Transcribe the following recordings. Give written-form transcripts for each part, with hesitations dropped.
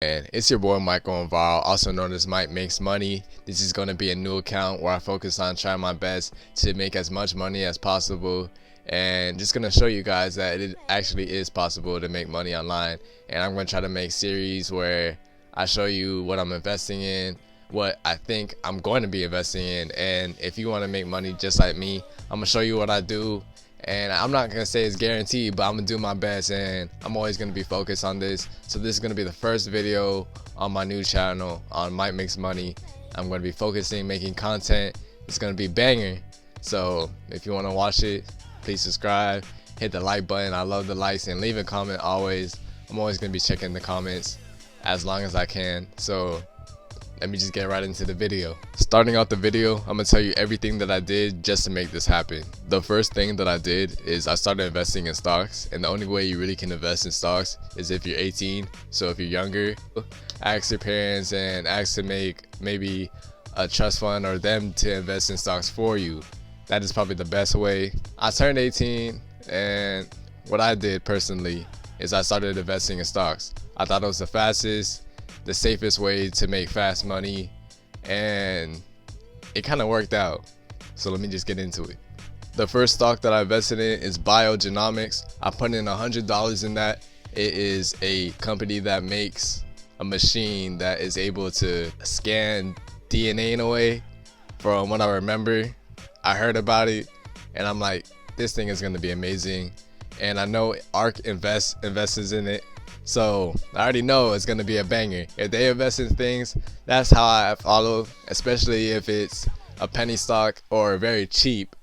And it's your boy Michael Inval, also known as Mike Makes Money. This is going to be a new account where I focus on trying my best to make as much money as possible, and just going to show you guys that it actually is possible to make money online. And I'm going to try to make series where I show you what I'm investing in, what I think I'm going to be investing in, and if you want to make money just like me, I'm going to show you what I do. And I'm not going to say it's guaranteed, but I'm going to do my best, and I'm always going to be focused on this. So this is going to be the first video on my new channel on Mike Makes Money. I'm going to be focusing, making content. It's going to be banger. So if you want to watch it, please subscribe, hit the like button. I love the likes, and leave a comment always. I'm always going to be checking the comments as long as I can. So let me just get right into the video. Starting out the video, I'm gonna tell you everything that I did just to make this happen. The first thing that I did is I started investing in stocks, and the only way you really can invest in stocks is if you're 18. So if you're younger, ask your parents and ask to make maybe a trust fund or them to invest in stocks for you. That is probably the best way. I turned 18, and what I did personally is I started investing in stocks. I thought it was the fastest, the safest way to make fast money, and it kind of worked out. So let me just get into it. The first stock that I invested in is Biogenomics. I put in $100 in that. It is a company that makes a machine that is able to scan DNA in a way. From what I remember, I heard about it and I'm like, this thing is going to be amazing. And I know ARK invests in it, so I already know it's gonna be a banger. If they invest in things, that's how I follow, especially if it's a penny stock or very cheap.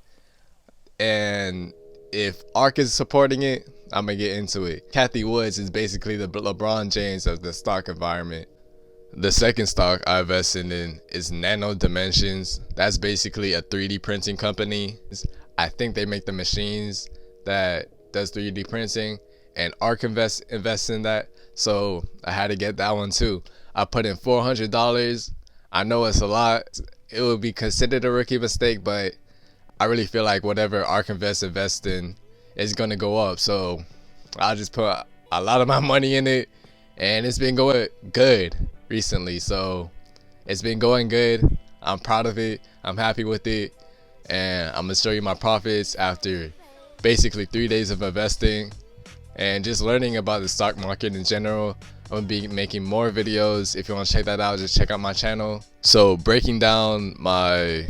And if ARK is supporting it, I'm gonna get into it. Kathy Woods is basically the LeBron James of the stock environment. The second stock I invested in is Nano Dimensions. That's basically a 3D printing company. I think they make the machines that does 3D printing, and ARK invests in that, so I had to get that one too. I put in $400. I know it's a lot. It would be considered a rookie mistake, but I really feel like whatever ARK invest in is gonna go up. So I just put a lot of my money in it, and it's been going good recently. So it's been going good. I'm proud of it. I'm happy with it, and I'm gonna show you my profits after basically 3 days of investing and just learning about the stock market in general. I'm gonna be making more videos. If you want to check that out, just check out my channel. So breaking down my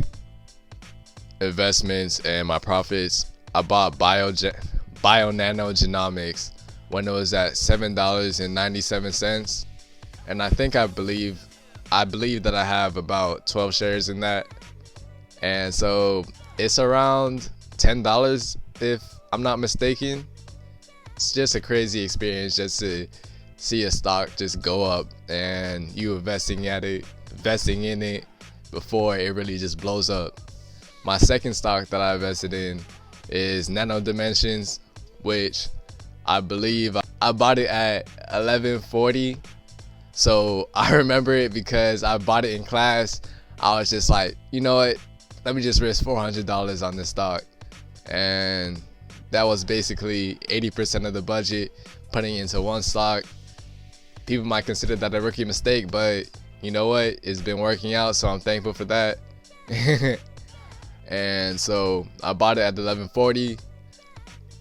investments and my profits, I bought Bio Nano Genomics when it was at $7.97, and I believe that I have about 12 shares in that, and so it's around $10 if I'm not mistaken. It's just a crazy experience just to see a stock just go up and you investing in it before it really just blows up. My second stock that I invested in is Nano Dimensions, which I believe I bought it at $11.40. So I remember it because I bought it in class. I was just like, you know what, let me just risk $400 on this stock. And that was basically 80% of the budget putting into one stock. People might consider that a rookie mistake, but you know what, it's been working out, so I'm thankful for that. And so I bought it at $11.40.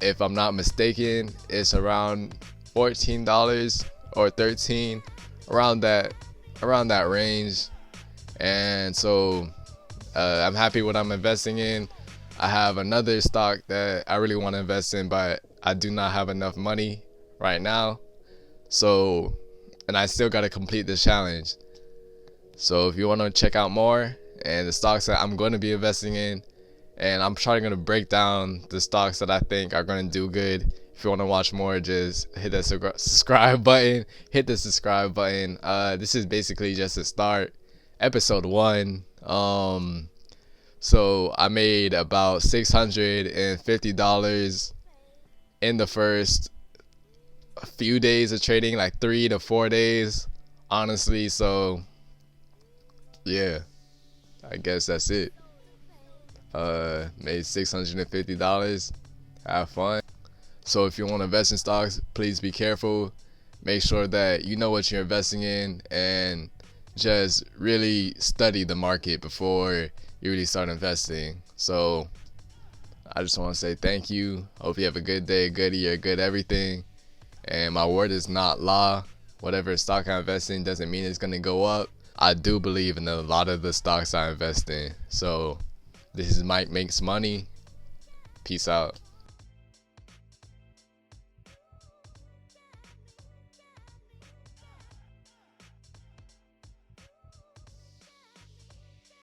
If I'm not mistaken, it's around $14 or $13, around that range. And so I'm happy what I'm investing in. I have another stock that I really want to invest in, but I do not have enough money right now. So, and I still got to complete this challenge. So if you want to check out more and the stocks that I'm going to be investing in, and I'm probably going to break down the stocks that I think are going to do good. If you want to watch more, just hit that subscribe button. This is basically just a start. Episode 1. So I made about $650 in the first few days of trading, like 3 to 4 days, honestly. So yeah, I guess that's it. Made $650. Have fun. So if you want to invest in stocks, please be careful. make sure that you know what you're investing in, and just really study the market before you really start investing. So I just want to say thank you. Hope you have a good day, good year, good everything. And my word is not law. Whatever stock I invest in doesn't mean it's going to go up. I do believe in a lot of the stocks I invest in. So this is Mike Makes Money. Peace out.